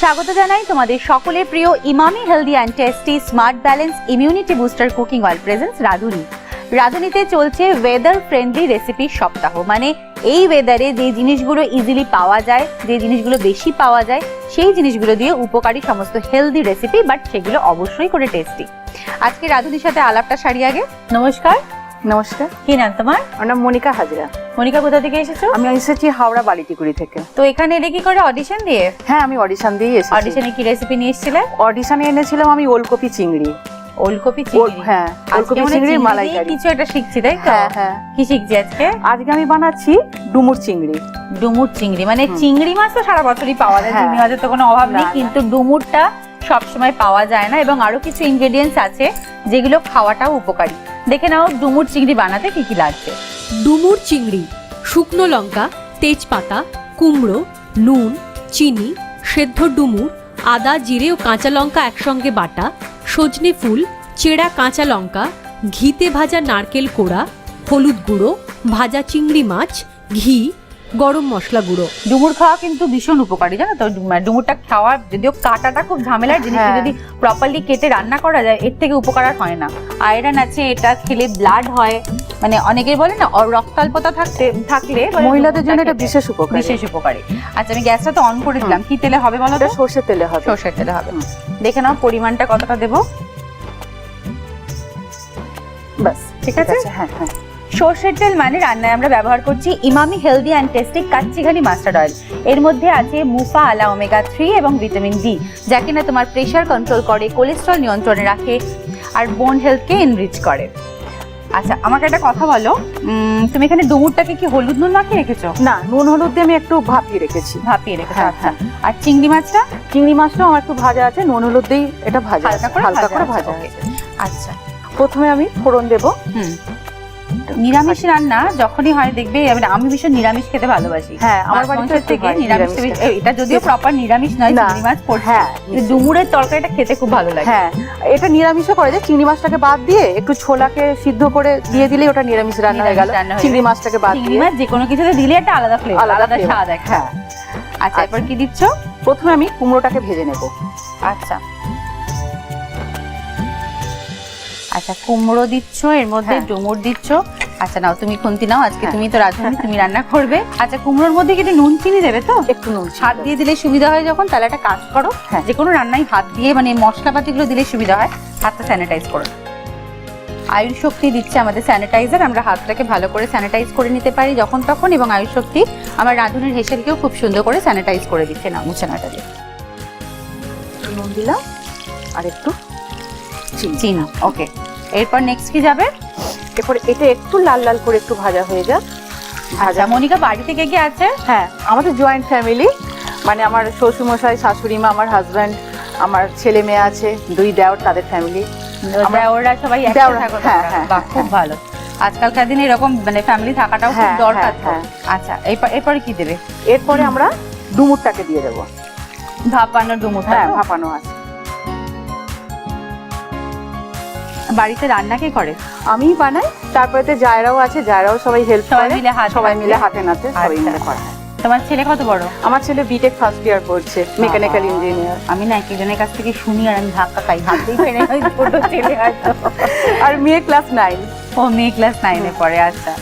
স্বাগত জানাই তোমাদের সকলের প্রিয় Emami healthy and tasty smart balance immunity booster cooking oil presence রাঁধুনি। রাঁধুনিতে চলছে ওয়েদার ফ্রেন্ডলি রেসিপির সপ্তাহ। মানে এই ওয়েদারে যে জিনিসগুলো ইজিলি পাওয়া যায়, যে জিনিসগুলো বেশি পাওয়া যায়, সেই জিনিসগুলো দিয়ে উপকারী সমস্ত হেলদি রেসিপি, বাট সেগুলো অবশ্যই করে টেস্টি। আজকে রাঁধুনির সাথে আলাপটা সারি আগে। নমস্কার। নমস্কার। কি নাম তোমার? আমার নাম মনিকা হাজরা। মনিকা, কোথা থেকে এসেছো? আমি এসেছি হাওড়া বালিটিকুড়ি থেকে। তো এখানে এলে কি করে, অডিশন দিয়ে? হ্যাঁ, আমি অডিশন দিয়ে এসেছি। অডিশনে কি রেসিপি নিয়ে এসেছিলে? অডিশনে এনেছিলাম আমি ওলকপি চিংড়ি। ওলকপি চিংড়ি? হ্যাঁ, ওলকপি চিংড়ির মালাইকারি। কিছু একটা শিখছি, তাই তো? হ্যাঁ হ্যাঁ। কি শিখছি আজকে? আজকে আমি বানাচ্ছি ডুমুর চিংড়ি। ডুমুর চিংড়ি মানে চিংড়ি মাছ তো সারা বছরই পাওয়া যায়, চিংড়ি মাছের তো কোনো অভাব নেই, কিন্তু ডুমুরটা সবসময় পাওয়া যায় না এবং আরো কিছু ইনগ্রেডিয়েন্টস আছে যেগুলো খাওয়াটাও উপকারী। দেখে নাও ডুমুর চিংড়ি বানাতে কি কি লাগছে। ডুমুর চিংড়ি: শুকনো লঙ্কা, তেজপাতা, কুমড়ো, নুন, চিনি, সেদ্ধ ডুমুর, আদা, জিরে ও কাঁচা লঙ্কা একসঙ্গে বাটা, সজনে ফুল, চেরা কাঁচা লঙ্কা, ঘিতে ভাজা নারকেল কোড়া, হলুদ গুঁড়ো, ভাজা চিংড়ি মাছ, ঘি, গরম মশলা গুঁড়ো। ডুমুর খাওয়া কিন্তু ভীষণ উপকারী, জানো তো? ডুমুরটা খাওয়া, যদিও কাটাটা খুব ঝামেলার জিনিস, যদি প্রপারলি কেটে রান্না করা যায় এর থেকে উপকার আর হয় না। আয়রন আছে, এটা খেলে ব্লাড হয়, মানে অনেকেই বলে না রক্তাল্পতা থাকলে মহিলাদের জন্য এটা বিশেষ উপকারী। আচ্ছা, আমি গ্যাসটা তো অন করে দিলাম। কি তেলে হবে বলো তো? সরষের তেলে হবে। সরষের তেলে হবে। দেখে নাও পরিমাণটা কতটা দেবো। বাস, ঠিক আছে। হ্যাঁ হ্যাঁ। সরষের তেল মানে রান্নায় আমরা ব্যবহার করছি Emami healthy and tasty kachi ghani mustard oil. এর মধ্যে আছে মুফা আলা ওমেগা 3 এবং ভিটামিন ডি, যা কিনা তোমার প্রেশার কন্ট্রোল করে, কোলেস্ট্রল নিয়ন্ত্রণে রাখে আর বোন হেলথকে এনরিচ করে। আচ্ছা, আমাকে একটা কথা বলো, তুমি এখানে ডুমুরটাকে কি হলুদ নুন মাখিয়ে রেখেছো? না, নুন হলুদ দিয়ে আমি একটু ভাপিয়ে রেখেছি। ভাপিয়ে রেখেছো? হ্যাঁ, আচ্ছা। আর চিংড়ি মাছটা? চিংড়ি মাছটাও আমার একটু ভাজা আছে, নুন হলুদ দিয়ে এটা ভাজা, হালকা করে ভাজা আছে। আচ্ছা, প্রথমে আমি ফোড়ন দেবো। নিরামিষ রান্না যখনই হয় দেখবে, আমি ভীষণ নিরামিষ খেতে ভালোবাসি। হ্যাঁ, আমার বাড়িতে থেকে নিরামিষ, এটা যদিও প্রপার নিরামিষ নয়, চিংড়ি মাছ পড়ছে। হ্যাঁ, ডুমুরের তরকারিটা খেতে খুব ভালো লাগে। হ্যাঁ, এটা নিরামিষও করে যায়। চিংড়ি মাছটাকে বাদ দিয়ে একটু ছোলাকে সিদ্ধ করে দিয়ে দিলে ওটা নিরামিষ রান্না হয়ে গেল। চিংড়ি মাছটাকে বাদ দিয়ে চিংড়ি মাছ যে কোনো কিছুতে দিলে একটা আলাদা ফ্লেভার, আলাদা স্বাদ আছে। হ্যাঁ। আচ্ছা, এরপর কি দিচ্ছ? প্রথমে আমি কুমড়োটাকে ভেজে নেব। আচ্ছা আচ্ছা, কুমড়ো দিচ্ছ, এর মধ্যে ডুমুর দিচ্ছ। আচ্ছা, নাও তুমি খুন্তি নাও, আজকে তুমি তো রাঁধুনি, তুমি রান্না করবে। আচ্ছা, কুমড়োর মধ্যে কি নুন চিনি দেবে তো? একটু নুন হাত দিয়ে দিলে সুবিধা হয় যখন, তাহলে একটা কাজ করো, যে কোনো রান্নায় হাত দিয়ে, মানে মশলাপাতিগুলো দিলে সুবিধা হয়, হাতটা স্যানিটাইজ করো। আয়ুষ শক্তি দিচ্ছে আমাদের স্যানিটাইজার, আমরা হাতটাকে ভালো করে স্যানিটাইজ করে নিতে পারি যখন তখন, এবং আয়ুষ শক্তি আমার রাঁধুনির হেসেলকেও খুব সুন্দর করে স্যানিটাইজ করে দিচ্ছে। না, মুছানাটা দিয়ে নুন দিলাম আর একটু চিনি। ওকে, এরপর নেক্সট কি যাবে? এরপর এটা একটু লাল লাল করে একটু ভাজা হয়ে যাক। আচ্ছা, মনিকা বাড়ি থেকে কে আছে? হ্যাঁ, আমাদের জয়েন্ট ফ্যামিলি, মানে আমার শ্বশুরমশাই, শাশুড়ি মা, আমার হাজব্যান্ড, আমার ছেলে মেয়ে আছে, 2 দেওর, তাদের ফ্যামিলি। ওরা সবাই একসাথে থাকো? হ্যাঁ, বাহ, খুব ভালো। আজকালকার দিনে এরকম মানে ফ্যামিলি থাকাটাও খুব দরকার। আচ্ছা, এরপরে কি দেবে? এরপরে আমরা ডুমুরটাকে দিয়ে দেবো। ভাপানো ডুমুর? হ্যাঁ, ভাপানো আছে। বাড়িতে রান্না কে করে? আমি বানাই, তারপরে জায়রাও আছে, জায়রাও সবাই হেল্প করে, সবাই মিলে হাতে নাতে সবাই মিলে করা হয়। তোমার ছেলে কত বড়? আমার ছেলে বিটেক ফার্স্ট ইয়ার পড়ছে, মেকানিক্যাল ইঞ্জিনিয়ার। আমি না একজনের কাছ থেকে শুনি আর আমি ধাক্কা খাই, হাতেই ফেলে ওই ছোট ছেলে হয়তো। আর মেয়ে ক্লাস 9। ও, মেয়ে ক্লাস 9-এ পড়ে। আচ্ছা,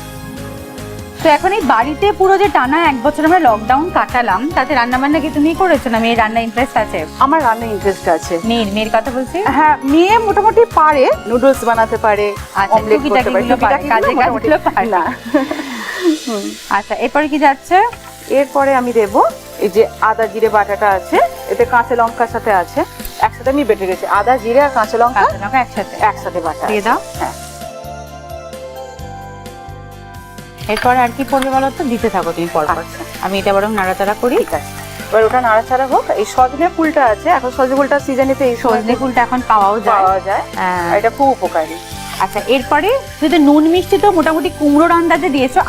তো এখন এই বাড়িতে পুরো যে টানা 1 বছর আমরা লকডাউন কাটালাম, তাতে রান্না বান্না কি তুমি করেছো না মেয়ের রান্না ইন্টারেস্ট আছে? আমার রান্না ইন্টারেস্ট আছে। মেয়ের কথা বলছি? হ্যাঁ, মেয়ে মোটামুটি পারে, নুডলস বানাতে পারে, অমলেট করতে পারে, কাজে পারে না। আচ্ছা, এরপরে কি যাচ্ছে? এরপরে আমি দেব এই যে আদা জিরে বাটাটা আছে, এতে কাঁচা লঙ্কার সাথে আছে, একসাথে আমি বেটে গেছি। আদা জিরে আর কাঁচা লঙ্কা একসাথে বাটা দিয়ে দাও। হ্যাঁ। এরপর আর কি পড়বে বলো তো? দিতে থাকো তুমি পরপর। আমি এটা বরং নাড়াচাড়া করি। ঠিক আছে, এবার ওটা নাড়াচাড়া হোক। এই সজনে ফুলটা আছে, এখন সজনে ফুলটা সিজনেতে, এই সজনে ফুলটা এখন পাওয়া যায়, এটা খুব উপকারী। আচ্ছা, এরপরে যদি নুন মিষ্টি তো মোটামুটি কুমড়ো রান্নাতে দিয়েছো,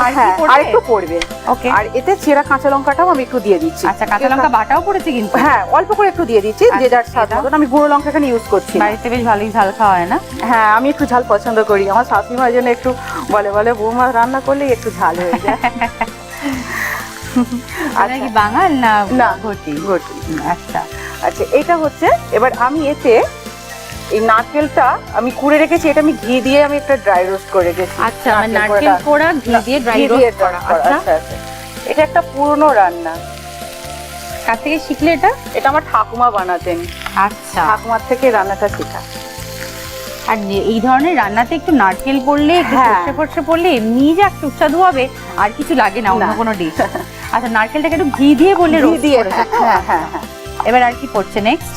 আর একটু পড়বে। ওকে, আর এতে চেরা কাঁচা লঙ্কাটাও আমি একটু দিয়ে দিচ্ছি। আচ্ছা, কাঁচা লঙ্কা বাটাও পড়েছে কিন্তু? হ্যাঁ, অল্প করে একটু দিয়ে দিচ্ছি, যে যার স্বাদ মতন। আমি গুঁড়ো লঙ্কা এখানে ইউজ করছি। বাড়িতে বেশ ভালোই ঝাল খাওয়া হয় না? হ্যাঁ, আমি একটু ঝাল পছন্দ করি। আমার শাশুড়ি মার জন্য একটু বলে বৌমা রান্না করলে একটু ঝাল হয়ে যায়। আর কি বাঙাল না না ঘটি? ঘটি। আচ্ছা, আচ্ছা এটা হচ্ছে, এবার আমি এতে এই নারকেলটা আমি কুড়ে রেখেছি, এটা আমি ঘি দিয়ে আমি একটা ড্রাই রোস্ট করে রেখেছি। আচ্ছা মানে নারকেল কোড়া ঘি দিয়ে ড্রাই ঘি দিয়ে রোস্ট করা। করা, আচ্ছা আচ্ছা আচ্ছা। এটা একটা পুরনো রান্না, কার থেকে শিখলে এটা? এটা আমার ঠাকুমা বানাতেন, আচ্ছা। ঠাকুমার থেকে রান্নাটা শেখা। আর এই ধরনের রান্নাতে একটু নারকেল পড়লে, একটু হ্যাঁ। সর্ষে ফর্ষে পড়লে এমনি যে একটা সুস্বাদু হবে, আর কিছু লাগে না অন্য না। কোনো ডিশ। আচ্ছা নারকেলটাকে একটু ঘি দিয়ে বললে ঘি রোস্ট দিয়ে, করেছো তো? হ্যাঁ হ্যাঁ হ্যাঁ। এবার আর কি পড়ছে নেক্সট?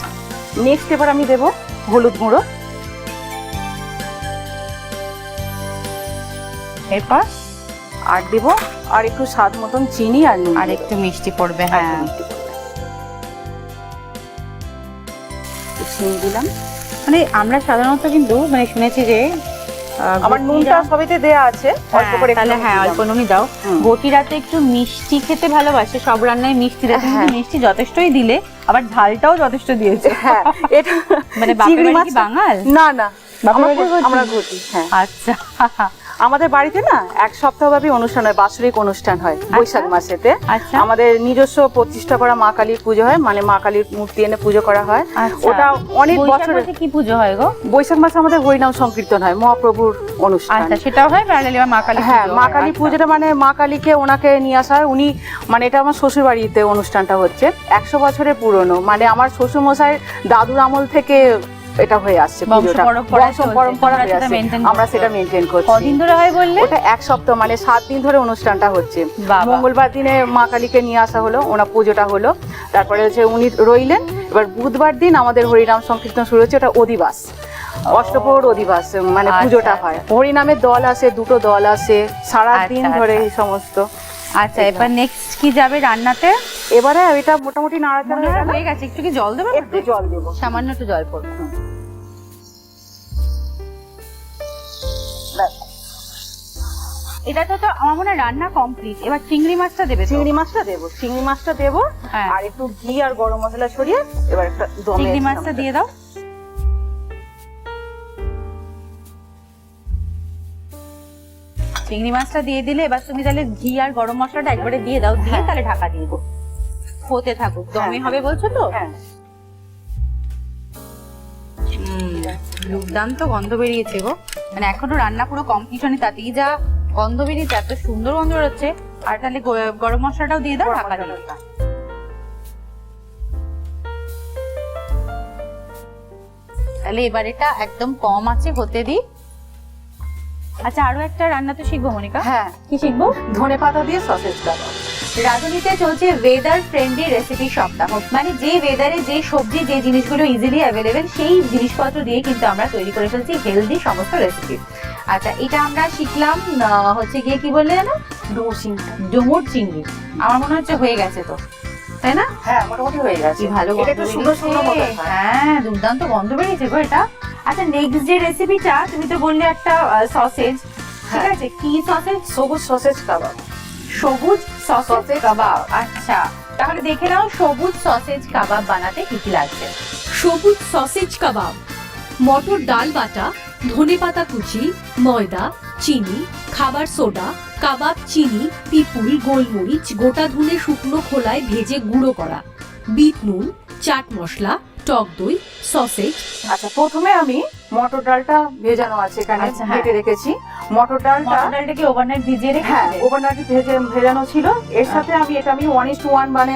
নেক্সট এবার আমি দেবো হলুদ গুঁড়ো, এরপর আর দেবো আর একটু স্বাদ মতন চিনি আর নুন, আর একটু মিষ্টি পড়বে। আর হ্যাঁ একটু মিষ্টি পড়বে। একটু চিনি দিলাম। মানে আমরা সাধারণত কিন্তু মানে শুনেছি যে আমার নুনটা সবেতে দেয়া আছে, অল্প করে তাহলে একটু হ্যাঁ দিলাম। অল্প নুনই দাও। হুম। গতিরাতে একটু মিষ্টি খেতে ভালোবাসে, সব রান্নায় মিষ্টি দেয়, তুমি হ্যাঁ। কিন্তু মিষ্টি যথেষ্টই দিলে, আবার ঝালটাও যথেষ্ট দিয়েছে। হ্যাঁ এটা মানে বাপের চিংড়ি বাড়ি কি মাছ- বাঙাল? না না, বাপের বাড়ি ঘটি? আমরা ঘটি, হ্যাঁ। আচ্ছা আমাদের বাড়িতে না এক সপ্তাহব্যাপী অনুষ্ঠান হয়, বাৎসরিক অনুষ্ঠান হয় বৈশাখ মাসেতে। আচ্ছা। আমাদের নিজস্ব প্রতিষ্ঠা করা মা কালীর পুজো হয়, মানে মা কালীর মূর্তি এনে পুজো করা হয়। আচ্ছা। ওটা অনেক বৈশাখ বছরের। মাসে কি পুজো হয় গো? বৈশাখ মাসে আমাদের হরিনাম সংকীর্তন হয়, মহাপ্রভুর অনুষ্ঠান। আচ্ছা সেটাও হয় প্যারালালি মা কালী হ্যাঁ, পুজো মা হয়। কালী আচ্ছা। পুজোটা মানে মা কালীকে ওনাকে নিয়ে আসা হয়। উনি মানে এটা আমার শ্বশুর বাড়িতে অনুষ্ঠানটা হচ্ছে, 100 বছরের পুরনো, মানে আমার শ্বশুর মশাই দাদুর আমল থেকে এটা হয়ে আসছে বংশ পুজোটা, পরম্পরা বংশ পরম্পরা হয়ে আসছে। আমরা সেটা মেনটেন করছি। কদিন ধরে হয় বললে? ওটা এক সপ্তাহ মানে 7 দিন ধরে অনুষ্ঠানটা হচ্ছে। বাবা। মঙ্গলবার দিনে মা কালীকে নিয়ে আসা হলো, ওনার পুজোটা হলো, তারপরে হচ্ছে উনি রইলেন। এবার বুধবার দিন আমাদের হরিনাম সংকীর্তন শুরু হচ্ছে, ওটা অধিবাস, অষ্টপ্রহর অধিবাস মানে আচ্ছা, পুজোটা আচ্ছা। হয়। হরিনামের দল আসে, 2টো দল আসে সারা দিন আচ্ছা, ধরে আচ্ছা। এই সমস্ত। আচ্ছা এবার নেক্সট কি যাবে রান্নাতে? এবারে এটা মোটামুটি নাড়াচাড়া মনে হয়ে হয় গেল। হয়ে গেছে, একটু কি জল দেবে? একটু জল দেবো। সামান্য একটু জল পড়বে। ব্যাস। এটা তো আমার মনে হয় রান্না কমপ্লিট। এবার চিংড়ি মাছটা দেবে তো? চিংড়ি মাছটা দেবো, চিংড়ি মাছটা দেবো, হ্যাঁ। আর একটু ঘি আর গরম মশলা ছড়িয়ে এবার একটা দমে চিংড়ি মাছটা দিয়ে দাও। চিংড়ি মাছটা দিয়ে দিলে এবার তুমি তাহলে ঘি আর গরম মশলাটা একবারে দিয়ে দাও, দিয়ে হ্যাঁ। তাহলে ঢাকা দিয়ে দাও, হতে থাকুক। দমে হ্যাঁ। হবে বলছো তো? হ্যাঁ। দুর্দান্ত গন্ধ বেরিয়েছে গো, মানে এখনো রান্না পুরো কমপ্লিট হয়নি, তাতেই যা গন্ধ বেরিয়েছে, এত সুন্দর গন্ধ বেরোচ্ছে। আর তাহলে গরম মশলাটাও দিয়ে দাও, ঢাকা দিয়ে দাও। তাহলে এবার এটা একদম কম আছে হতে দিই। আচ্ছা আরো একটা রান্না তো শিখবো মনিকা। হ্যাঁ, কি শিখবো? ধনেপাতা দিয়ে সসেজ কাবাব। রাঁধুনিতে চলছে ওয়েদার ফ্রেন্ডলি রেসিপি সপ্তাহ, মানে যে ওয়েদারে যে সবজি যে জিনিসগুলো ইজিলি অ্যাভেলেবেল সেই জিনিসপত্র দিয়ে কিন্তু আমরা তৈরি করে ফেলছি হেলদি সমস্ত রেসিপি। আচ্ছা এটা আমরা শিখলাম হচ্ছে গিয়ে কি বললে জানো? ডুমুর চিংড়ি। আমার মনে হচ্ছে হয়ে গেছে তো, তাই না? হ্যাঁ, মোটামুটি হয়ে গেছে। কি ভালো এটা গন্ধ একটু শুকনো শুকনো মতো বেরিয়েছে। হয়। হ্যাঁ দুর্দান্ত গন্ধ বেরিয়েছে গো এটা। আচ্ছা নেক্সট যে রেসিপিটা তুমি তো বললে একটা সসেজ, ঠিক হ্যাঁ। আছে, কি সসেজ? সবুজ সসেজ কাবাব। সবুজ সসেজ Sausage কাবাব। আচ্ছা তাহলে দেখে নাও সবুজ সসেজ কাবাব বানাতে কি কি লাগছে। সবুজ সসেজ কাবাব: মটর ডাল বাটা, ধনেপাতা কুচি, ময়দা, চিনি, খাবার সোডা, কাবাব চিনি, পিপুল, গোলমরিচ, গোটা ধনে শুকনো খোলায় ভেজে গুঁড়ো করা, বিট নুন, চাট মশলা, টক দই, সসেজ। আচ্ছা প্রথমে আমি মটর ডালটা ভেজানো আছে এখানে, আচ্ছা, হ্যাঁ। কেটে রেখেছি মটর ডালটা। মটর ডালটাকে ওভারনাইট ভিজিয়ে রেখে হ্যাঁ, দিলে? ওভারনাইট ভেজানো ছিল। এর সাথে আমি 1:1 মানে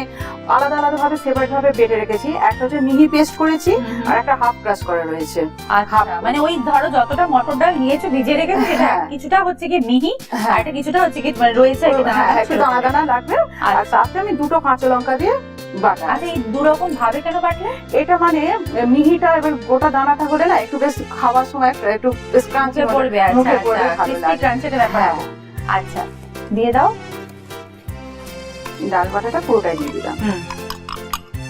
আলাদা আলাদা ভাবে সেপারেট ভাবে বেটে রেখেছি। একটা হচ্ছে মিহি পেস্ট করেছি, আর একটা হাফ ক্রাশ করা রয়েছে। আচ্ছা মানে ওই ধরো যতটা মটর ডাল নিয়েছো ভিজিয়ে রেখেছো সেটা হ্যাঁ। কিছুটা হচ্ছে কি মিহি, হ্যাঁ। আর এটা কিছুটা হচ্ছে কি মানে রয়েছে আর কি দানা হ্যাঁ, দানা একটু ছোট দানা ছোট। দানা লাগবে। আর আচ্ছা। সাথে আমি 2টো কাঁচা লঙ্কা দিয়ে বাটা। আচ্ছা এই দুরকম ভাবে কেন বাটলে? এটা মানে মিহিটা এবার গোটা দানাটা হলে না একটু বেশ খাওয়ার সময় একটু বেশ ক্রাঞ্চি মুখে পড়বে। মুখে আচ্ছা পড়বে, আচ্ছা ভালো ক্রিসপি লাগে। ক্রাঞ্চের ব্যাপার হ্যাঁ। আছে। আচ্ছা দিয়ে দাও। ডাল বাটাটা পুরোটাই দিয়ে দিলাম।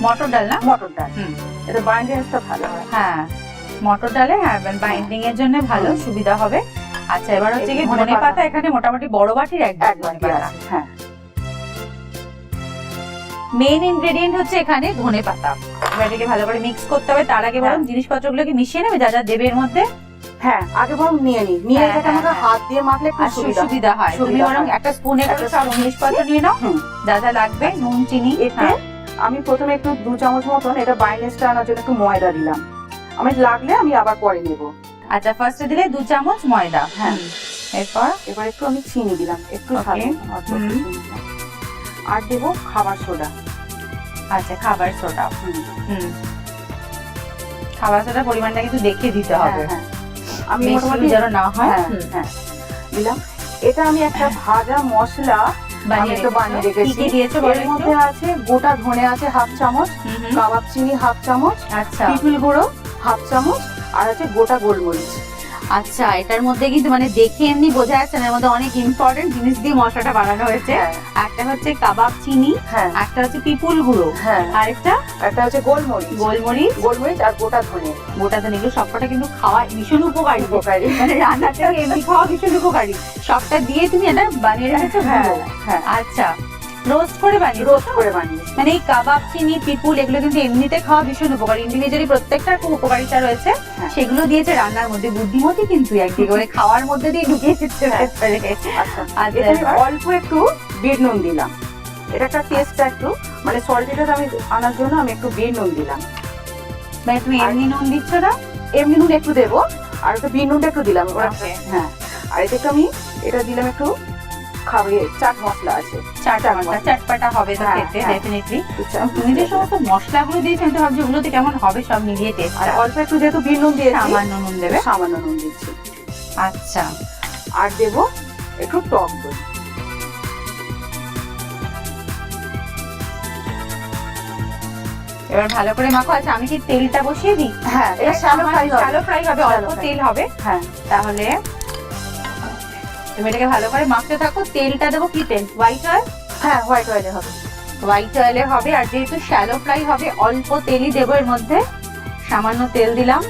মটর ডাল না? মটর ডাল, হুম। এটা বাইন্ডিংটা ভালো হয়। হ্যাঁ মটর ডালে হ্যাঁ বাইন্ডিং এর জন্য ভালো সুবিধা হবে। আচ্ছা এবার হচ্ছে কি এই ধনে ধনেপাতা। পাতা এখানে মোটামুটি বড় বাটির এক এক ধনে বাটি পাতা। আছে, হ্যাঁ। মেইন ইনগ্রেডিয়েন্ট হচ্ছে এখানে ধনে পাতা। এবার এটাকে ভালো করে মিক্স করতে হবে। তার আগে বরং হ্যাঁ। জিনিসপত্রগুলোকে মিশিয়ে নেবে যা যা দেবে এর মধ্যে। হ্যাঁ, আগে বরং নিয়ে হ্যাঁ, এটাকে আমাকে হ্যাঁ। হাত দিয়ে মাখলে একটু আর সুবিধা সুবিধা হয়। তুমি সুবিধা বরং হয়। একটা স্পুনে করে একটা সব spoon জিনিসপত্র নিয়ে নাও, হুম। যা যা লাগবে নুন চিনি। এতে হ্যাঁ। আমি প্রথমে একটু 2 চামচ মতন এটা বাইন্ডনেসটা আনার জন্য একটু ময়দা দিলাম। আমি লাগলে আমি আবার পরে নেব। আচ্ছা, ফার্স্টে দিলে 2 চামচ ময়দা। হ্যাঁ, এরপর এবার একটু আমি চিনি দিলাম, একটু Okay. সামান্য অল্প একটু চিনি দিলাম। আর দেবো খাবার সোডা। আচ্ছা, খাবার সোডা। খাবার সোডা পরিমাণটা কিন্তু দেখে দিতে হবে, হ্যাঁ, আমি বেশি মোটামুটি যেন না হয়। হ্যাঁ, হ্যাঁ, দিলাম। এটা আমি একটা ভাজা মশলা আমি একটু বানিয়ে কি রেখেছি। কি দিয়েছো এর বলো একটু? মধ্যে আছে গোটা ধনে আছে 1/2 চামচ, কাবাব চিনি 1/2 চামচ, আচ্ছা পিপল গুঁড়ো 1/2 চামচ, আর আছে গোটা গোলমরিচ। আচ্ছা, এটার মধ্যে কিন্তু মানে দেখে এমনি বোঝা যাচ্ছে না, এর মধ্যে অনেক ইম্পর্টেন্ট জিনিস দিয়ে মশলাটা বানানো হয়েছে। হ্যাঁ, একটা হচ্ছে কাবাব চিনি, হ্যাঁ, একটা হচ্ছে পিপুল গুঁড়ো, হ্যাঁ, আরেকটা একটা হচ্ছে গোলমরিচ, গোলমরিচ আর গোটা ধনে। গোটা ধনে। এগুলো সবকটা কিন্তু খাওয়া ভীষণ উপকারী, উপকারী। মানে রান্নাতে এমনি খাওয়া ভীষণ উপকারী। সবটা দিয়ে তুমি এটা বানিয়ে রেখেছো? হ্যাঁ, গুঁড়ো। হ্যাঁ, আচ্ছা, রোস্ট করে বানিয়ে রোস্ট করে বানিয়ে। মানে এই কাবাব চিনি পিপুল এগুলো কিন্তু এমনিতে খাওয়া ভীষণ উপকারী, ইন্ডিভিজুয়ালি প্রত্যেকটার খুব উপকারিতা রয়েছে। হ্যাঁ। সেগুলো দিয়েছে রান্নার মধ্যে, বুদ্ধিমতী কিন্তু একদিকে করে খাওয়ার মধ্যে দিয়ে ঢুকিয়ে দিচ্ছে ভেতরে। আচ্ছা, আচ্ছা, এটা আমি এবার? অল্প একটু বিট নুন দিলাম। এটা একটা টেস্টটা একটু মানে সল্টিটা আমি আনার জন্য আমি একটু বিট নুন দিলাম। মানে তুমি এমনি নুন দিচ্ছ না? এমনি নুন একটু দেবো, আর একটু বিট নুনটা একটু দিলাম। Okay. হ্যাঁ, আর এটা একটু আমি এটা দিলাম একটু খাবে চাট মশলা আছে। চাটপাটা হবে তো হ্যাঁ, খেতে হ্যাঁ। ডেফিনেটলি। একটু চাট তুমি যে সমস্ত মশলাগুলো দিয়েছো আমি তো ভাবছি ওগুলোতে কেমন হবে সব মিলিয়ে টেস্ট। আর অল্প একটু যেহেতু বিট নুন দিয়েছি, সামান্য নুন দেবে। সামান্য নুন দিচ্ছি। আচ্ছা, আর দেবো একটু টক দই। এবার ভালো করে মাখো। আচ্ছা, আমি কি তেলটা বসিয়ে দিই? হ্যাঁ, এটা শ্যালো ফ্রাই হবে। শ্যালো ফ্রাই হবে, অল্প Shallow fry। তেল হবে। হ্যাঁ, তাহলে তুমি এটাকে ভালো করে মাখতে থাকো। তেলটা দেবো কি তেল? White oil? হ্যাঁ, হোয়াইট অয়েলে হবে। হোয়াইট অয়েলে হবে। আর যেহেতু শ্যালো ফ্রাই হবে অল্প তেলই দেবো এর মধ্যে, সামান্য তেল দিলাম।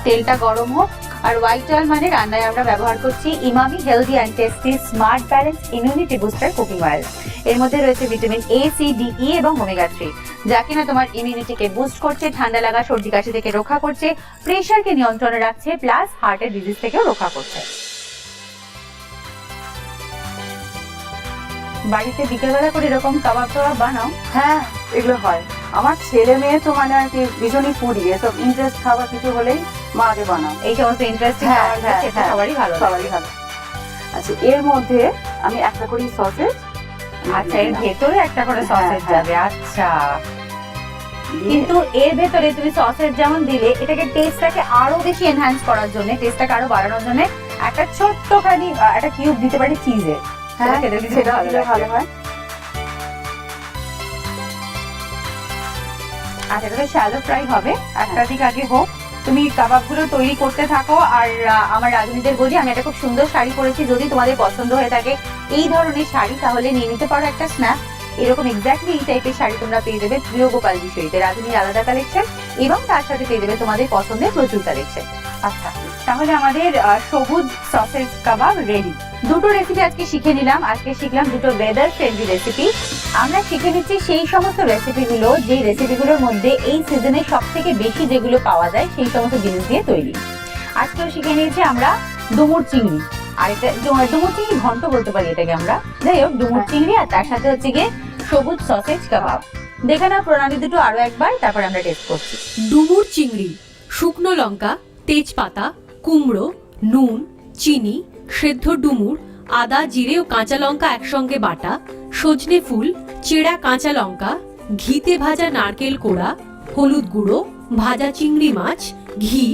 তেলটা গরম হোক। আর হোয়াইট অয়েল মানে রান্নায় আমরা ব্যবহার করছি Emami healthy and tasty smart balance immunity booster cooking oil. এর মধ্যে রয়েছে ভিটামিন এ, সি, ডি, ই এবং ওমেগা 3, যা কিনা তোমার ইমিউনিটিকে বুস্ট করছে, ঠান্ডা লাগা সর্দি কাশি থেকে রক্ষা করছে, প্রেশারকে নিয়ন্ত্রণে রাখছে, প্লাস হার্টের ডিজিজ থেকেও রক্ষা করছে। বাড়িতে বিকেলবেলা করে এরকম কাবাব টাবাব বানাও? হ্যাঁ, এগুলো হয়। আমার ছেলে মেয়ে তো মানে আর কি ভীষণই ফুডি, এসব ইন্টারেস্ট খাবার কিছু হলেই মা আগে বানাও। এই সমস্ত ইন্টারেস্টিং হ্যাঁ, খাবার হ্যাঁ, খেতে হ্যাঁ। সবারই ভালো লাগে। সবারই ভালো। আচ্ছা, এর মধ্যে আমি একটা করে সসেজ। আচ্ছা, এর ভেতরে একটা করে সসেজ হ্যাঁ, যাবে। আচ্ছা, কিন্তু এর ভেতরে তুমি সসেজ যেমন দিলে, এটাকে টেস্টটাকে আরো বেশি এনহ্যান্স করার জন্য, টেস্টটাকে আরো বাড়ানোর জন্য একটা ছোট্টখানি একটা কিউব দিতে পারি চিজের। হ্যাঁ, সেটা দিলে ভালো হয়। আচ্ছা, এটা শ্যালো ফ্রাই হবে, একটা দিক আগে হোক। তুমি কাবাবগুলো তৈরি করতে থাকো। আর আমার রাঁধুনিদের বলি, আমি একটা খুব সুন্দর শাড়ি পরেছি, যদি তোমাদের পছন্দ হয়ে থাকে এই ধরনের শাড়ি তাহলে নিয়ে নিতে পারো একটা স্ন্যাপ। এরকম এক্স্যাক্টলি এই টাইপের শাড়ি তোমরা পেয়ে যাবে প্রিয় গোপাল বিষয়ীতে, রাঁধুনির আলাদা কালেকশন, এবং তার সাথে পেয়ে যাবে তোমাদের পছন্দের প্রচুর কালেকশন। আচ্ছা, তাহলে আমাদের সবুজ সসেজ কাবাব রেডি। দুটো রেসিপি আজকে শিখে নিলাম। আজকে শিখলাম দুটো ওয়েদার ফ্রেন্ডলি রেসিপি। আমরা শিখে নিচ্ছি সেই সমস্ত রেসিপিগুলো যে রেসিপিগুলোর মধ্যে এই সিজনে সব থেকে বেশি যেগুলো পাওয়া যায় সেই সমস্ত জিনিস দিয়ে তৈরি। আজকেও শিখে নিয়েছি আমরা ডুমুর চিংড়ি, আর এটা ডুমুর চিংড়ি ঘন্ট বলতে পারি এটাকে আমরা। যাই হোক, ডুমুর চিংড়ি, আর তার সাথে হচ্ছে গিয়ে সবুজ সসেজ কাবাব। দেখে নাও প্রণালী দুটো আরো একবার, তারপর আমরা টেস্ট করছি। ডুমুর চিংড়ি, শুকনো লঙ্কা, তেজপাতা, কুমড়ো, নুন, চিনি, সেদ্ধ ডুমুর, আদা জিরে ও কাঁচা লঙ্কা একসঙ্গে বাটা, সজনে ফুল, চেরা কাঁচা লঙ্কা, ঘিতে ভাজা নারকেল কোড়া, হলুদ গুঁড়ো, ভাজা চিংড়ি মাছ, ঘি,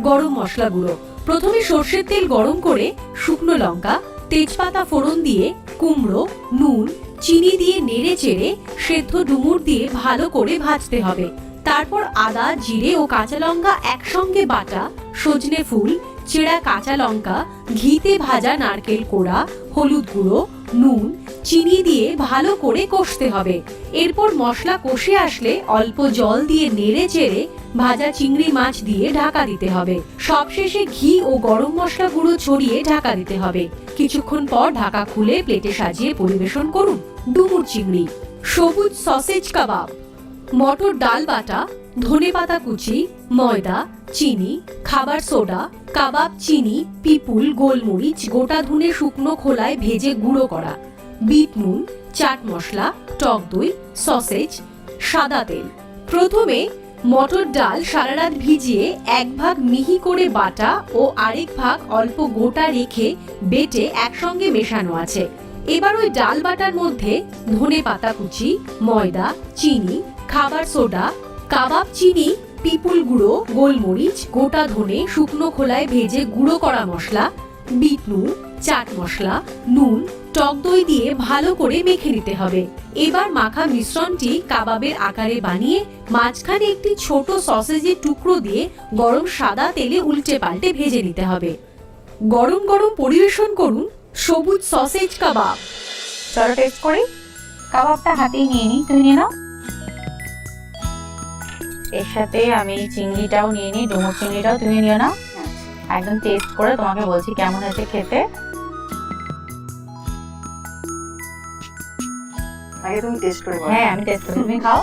গরম মশলা গুঁড়ো। প্রথমে সর্ষের তেল গরম করে শুকনো লঙ্কা, তেজপাতা ফোড়ন দিয়ে কুমড়ো, নুন, চিনি দিয়ে নেড়ে চেড়ে সেদ্ধ ডুমুর দিয়ে ভালো করে ভাজতে হবে। তারপর আদা জিরে ও কাঁচা লঙ্কা একসঙ্গে বাটা, সজনে ফুল, চেরা কাঁচা লঙ্কা, ঘিতে ভাজা নারকেল কোড়া, হলুদ গুঁড়ো, নুন, চিনি দিয়ে ভালো করে কষতে হবে। এরপর মশলা কষে আসলে অল্প জল দিয়ে নেড়ে চেড়ে ভাজা চিংড়ি মাছ দিয়ে ঢাকা দিতে হবে। সবশেষে ঘি ও গরম মশলা গুঁড়ো ছড়িয়ে ঢাকা দিতে হবে। কিছুক্ষণ পর ঢাকা খুলে প্লেটে সাজিয়ে পরিবেশন করুন ডুমুর চিংড়ি। সবুজ সসেজ কাবাব, মটর ডাল বাটা, ধনেপাতা কুচি, ময়দা, চিনি, খাবার সোডা, কাবাব চিনি, পিপুল, গোলমরিচ, গোটা ধনে শুকনো খোলায় ভেজে গুঁড়ো করা, বিট নুন, চাট মশলা, টক দই, সসেজ, সাদা তেল। প্রথমে মটর ডাল সারা রাত ভিজিয়ে এক ভাগ মিহি করে বাটা ও আরেক ভাগ অল্প গোটা রেখে বেটে একসঙ্গে মেশানো আছে। এবার ওই ডাল বাটার মধ্যে ধনে পাতা কুচি, ময়দা, চিনি, খাবার সোডা, কাবাব চিনি, পিপুল গুঁড়ো, গোলমরিচ, গোটা ধনে, শুকনো খোলায় ভেজে গুঁড়ো করা মশলা, বিট নুন, চাট মশলা, নুন, টক দই দিয়ে ভালো করে মেখে নিতে হবে। এবার মাখা মিশ্রণটি কাবাবের আকারে বানিয়ে মাঝখানে একটি ছোট সসেজের টুকরো দিয়ে গরম সাদা তেলে উল্টে পাল্টে ভেজে নিতে হবে। গরম গরম পরিবেশন করুন সবুজ সসেজ কাবাব। চলো টেস্ট করি। কাবাবটা হাতেই নিয়ে নিই, তুমি নিয়ে নাও। এর সাথে আমি চিংড়িটাও নিয়ে নিই, ডুমুর চিংড়িটাও তুমি নিও না। একদম টেস্ট করে তোমাকে বলছি কেমন আছে খেতে। আগে তুমি টেস্ট করে বলো। হ্যাঁ আমি টেস্ট করি, তুমি খাও।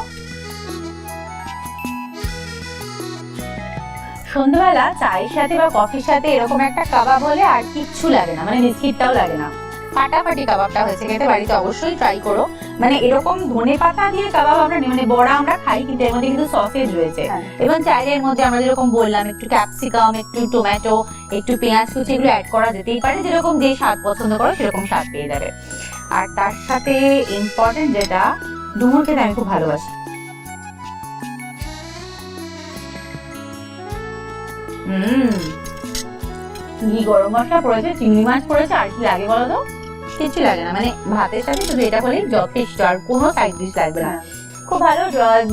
সন্ধ্যাবেলা চায়ের সাথে বা কফির সাথে এরকম একটা কাবাব হলে আর কিচ্ছু লাগে না, মানে বিস্কিটটাও লাগে না। ফাটাফাটি কাবাবটা হয়েছে খেতে, বাড়িতে অবশ্যই ট্রাই করো। মানে এরকম ধনে পাতা দিয়ে কাবাব আমরা মানে বড়া আমরা খাই, কিন্তু এর মধ্যে কিন্তু সসেজ রয়েছে। এবং চাইলে এর মধ্যে আমরা যেরকম বললাম একটু ক্যাপসিকাম, একটু টমেটো, একটু পেঁয়াজ কুচি এগুলো অ্যাড করা যেতেই পারে, যেরকম যে স্বাদ পছন্দ করো সেরকম স্বাদ পেয়ে যাবে। আর তার সাথে ইম্পর্টেন্ট যেটা, ডুমুর খেতে আমি খুব ভালোবাসি। ঘি গরম মশলা পড়েছে, চিংড়ি মাছ পড়েছে, আর কি লাগে বলো তো? কিছু লাগে না, মানে ভাতের সাথে শুধু এটা হলেই যথেষ্ট, আর কোনো সাইড ডিশ লাগবে না। খুব ভালো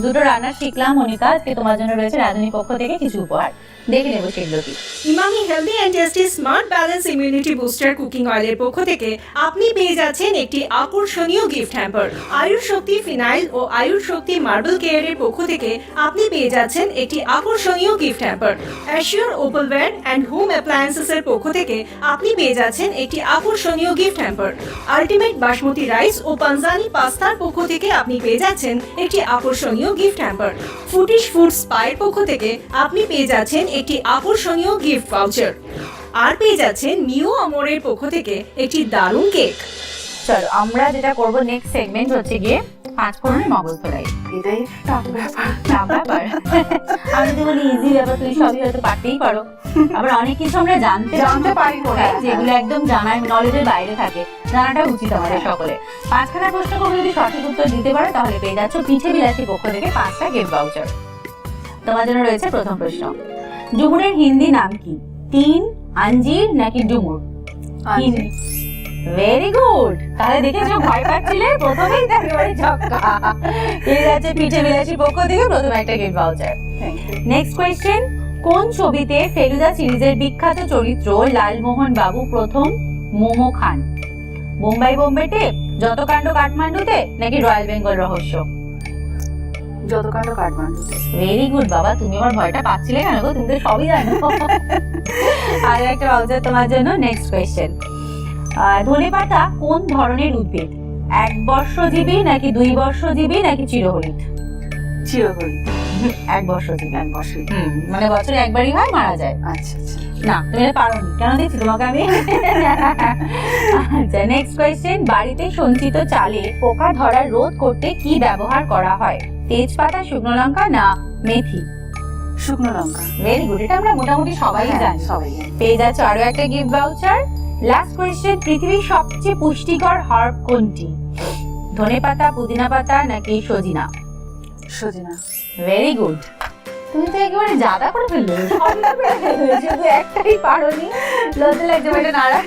দুটো রান্না শিখলাম মনিকা। আজকে তোমার জন্য রয়েছে রাঁধুনির পক্ষ থেকে কিছু উপহার, দেখে নেবো সেগুলো কি। Emami healthy and tasty smart balance immunity booster cooking অয়েলের পক্ষ থেকে আপনি পেয়ে যাচ্ছেন একটি আকর্ষণীয় গিফট হ্যাম্পার। আয়ুর শক্তি ফিনাইল ও আয়ুর শক্তি মার্বেল কেয়ারের পক্ষ থেকে আপনি পেয়ে যাচ্ছেন একটি আকর্ষণীয় gift hamper. Assure Opalware and home appliances এর পক্ষ থেকে আপনি পেয়ে যাচ্ছেন একটি আকর্ষণীয় gift hamper. Ultimate basmati rice ও পাঞ্জানি পাস্তার পক্ষ থেকে আপনি পেয়ে যাচ্ছেন একটি আকর্ষণীয় গিফট হ্যাম্পার। ফুটিশ ফুড স্পাইর পক্ষ থেকে আপনি পেয়ে যাচ্ছেন একটি আকর্ষণীয় গিফট ভাউচার। আর পেয়ে যাচ্ছেন মিও আমরের পক্ষ থেকে একটি দারুণ কেক। চলো আমরা যেটা করবো নেক্সট সেগমেন্ট হচ্ছে গিয়ে 5 ফোড়নের মগজ ধোলাই। এটাই টাফ ব্যাপার। আমি তো বলি ইজি ব্যাপার, তুমি সবই হয়তো পারতেই পারো। আবার অনেক কিছু আমরা জানতে পারি না, যেগুলো একদম জানার নলেজের বাইরে থাকে, জানাটা উচিত আমাদের সকলে। 5খানা প্রশ্ন করে যদি সঠিক উত্তর দিতে পারো তাহলে পেয়ে যাচ্ছ পিঠে বিলাসী পক্ষ থেকে 5টা গিফট ভাউচার। তোমার জন্য রয়েছে প্রথম প্রশ্ন, ডুমুরের হিন্দি নাম কি? তিন, আঞ্জির নাকি ডুমুর? Very good. তাহলে দেখেছো ভয় পাচ্ছিলে, প্রথমেই একেবারে ছক্কা। ঠিক আছে, পিঠে বিলাসী পক্ষ থেকে প্রথম একটা গিফট ভাউচার। নেক্সট কোয়েশ্চেন, কোন ছবিতে ফেলুদা সিরিজের বিখ্যাত চরিত্র লালমোহন বাবু প্রথম মোমো খান? মুম্বাই বোম্বে টেপ, যত কাণ্ড কাঠমান্ডুতে নাকি রয়্যাল বেঙ্গল রহস্য? যত কাণ্ড কাঠমান্ডুতে। ভেরি গুড বাবা, তুমি আমার ভয়টা পাচ্ছিলে কেন গো? তুমি তো সবই জানো। আর একটা ভাউচার তোমার জন্য। নেক্সট কোয়েশ্চেন, ধনেপাতা কোন ধরনের উদ্ভিদ? 1 বর্ষজীবী নাকি 2 বর্ষজীবী নাকি চিরহরিৎ? চিরহরিৎ। 1 বর্ষজীবী। 1 বছর। মানে বছরে একবারই হয়, মারা যায়। আচ্ছা আচ্ছা। না তুমি এটা পারোনি, কেন দিচ্ছি তোমাকে আমি? আচ্ছা নেক্সট কোয়েশ্চেন, বাড়িতে সঞ্চিত চালে পোকা ধরা রোধ করতে কি ব্যবহার করা হয়? তেজপাতা, শুকনো লঙ্কা না মেথি? শুকনো লঙ্কা। ভেরি গুড, এটা আমরা মোটামুটি সবাই জানি। সবাই জানি। পেয়ে যাচ্ছ আরো একটা গিফট ভাউচার। লাস্ট কোয়েশ্চেন, পৃথিবীর সবচেয়ে পুষ্টিকর হার্ব কোনটি? ধনেপাতা, পুদিনা পাতা নাকি সজিনা? সজিনা। ভেরি গুড, তুমি তো একেবারে জাদা করে ফেললে, শুধু একটাই পারোনি। লজ্জা লাগছে বেটা, নাড়া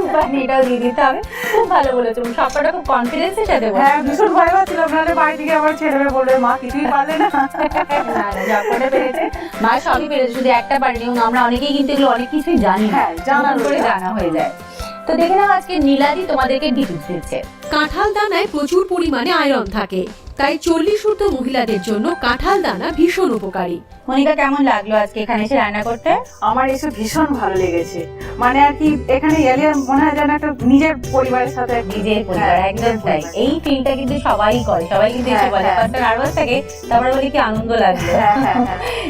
উপায় নেই, এটাও দিয়ে দিতে হবে। খুব ভালো বলেছো, সবকটা খুব কনফিডেন্সের সাথে বলো। হ্যাঁ ভীষণ ভয় পাচ্ছিলাম, নাহলে বাড়ি থেকে আবার ছেড়ে বলবে মা কিছুই পারলে না। না না, যতটা পেরেছে মা সবই পেরেছে, শুধু একটা পারিনি। এবং আমরা অনেকেই কিন্তু এগুলো অনেক কিছুই জানি না, হ্যাঁ, জানার করে জানা হয়ে যায়। তো দেখে নাও আজকে নীলাদি তোমাদেরকে ডিটেইলস দিচ্ছে। কাঁঠাল দানায় প্রচুর পরিমাণে আয়রন থাকে, তাই 40 ঊর্ধ্ব মহিলাদের জন্য কাঁঠাল দানা ভীষণ উপকারী। মনিকা কেমন লাগলো আজকে এখানে এসে রান্না করতে? আমার এসে ভীষণ ভালো লেগেছে। মানে আর কি এখানে এলে মনে হয় যেন একটা নিজের পরিবারের সাথে নিজের পরিবার, একদম তাই। এই ফিলটা কিন্তু সবাই করে, সবাই কিন্তু এসে বলে ফার্স্ট নার্ভাস থাকে, তারপরে বলি কি আনন্দ লাগলো।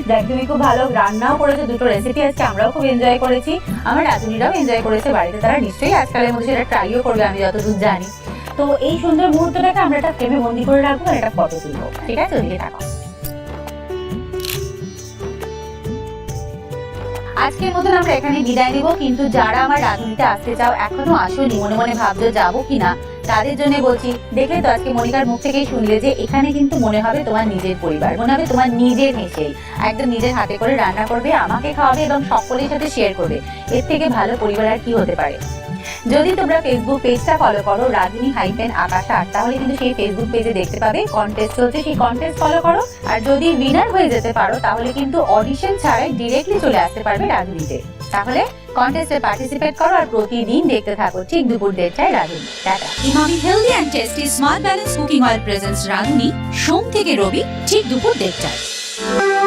দেখ তুমি খুব ভালো রান্নাও করেছো, দুটো রেসিপি আজকে আমরাও খুব এনজয় করেছি, আমার রাঁধুনিরাও এনজয় করেছে বাড়িতে। তারা নিশ্চয়ই আজকালের মধ্যে সেটা ট্রাইও করবে, আমি যতদূর জানি। তো তো এই সুন্দর মুহূর্তটাকে আমরা একটা ফ্রেমে বন্দি করে রাখবো আর একটা ফটো তুলবো, ঠিক আছে? ওদিকে থাকো। আজকের মতন আমরা এখানে বিদায় নিব, কিন্তু যারা আমার রাঁধুনিতে আসতে চাও, এখনো আসোনি, মনে মনে ভাবছো যাবো কিনা, তাদের জন্য বলছি, দেখলে তো আজকে মনিকার মুখ থেকেই শুনলে যে এখানে কিন্তু মনে হবে তোমার নিজের পরিবার, মনে হবে তোমার নিজের মেসেই, একদম নিজের হাতে করে রান্না করবে, আমাকে খাওয়াবে এবং সকলের সাথে শেয়ার করবে। এর থেকে ভালো পরিবার আর কি হতে পারে? যদি তোমরা ফেসবুক পেজটা ফলো করো রাধুনি-আকাশা, তাহলে কিন্তু সেই ফেসবুক পেজে দেখতে পাবে কন্টেস্ট চলছে, সেই কন্টেস্ট ফলো করো। আর যদি উইনার হয়ে যেতে পারো তাহলে কিন্তু অডিশন ছাড়াই ডিরেক্টলি চলে আসতে পারবে রাধুনিতে। তাহলে কন্টেস্টে পার্টিসিপেট করো আর প্রতিদিন দেখতে থাকো ঠিক দুপুর 1:30টায় Radhuni. Tata. Emami healthy and tasty smart balance cooking oil presents Radhuni, সোম থেকে রবি ঠিক দুপুর 1:30টায়।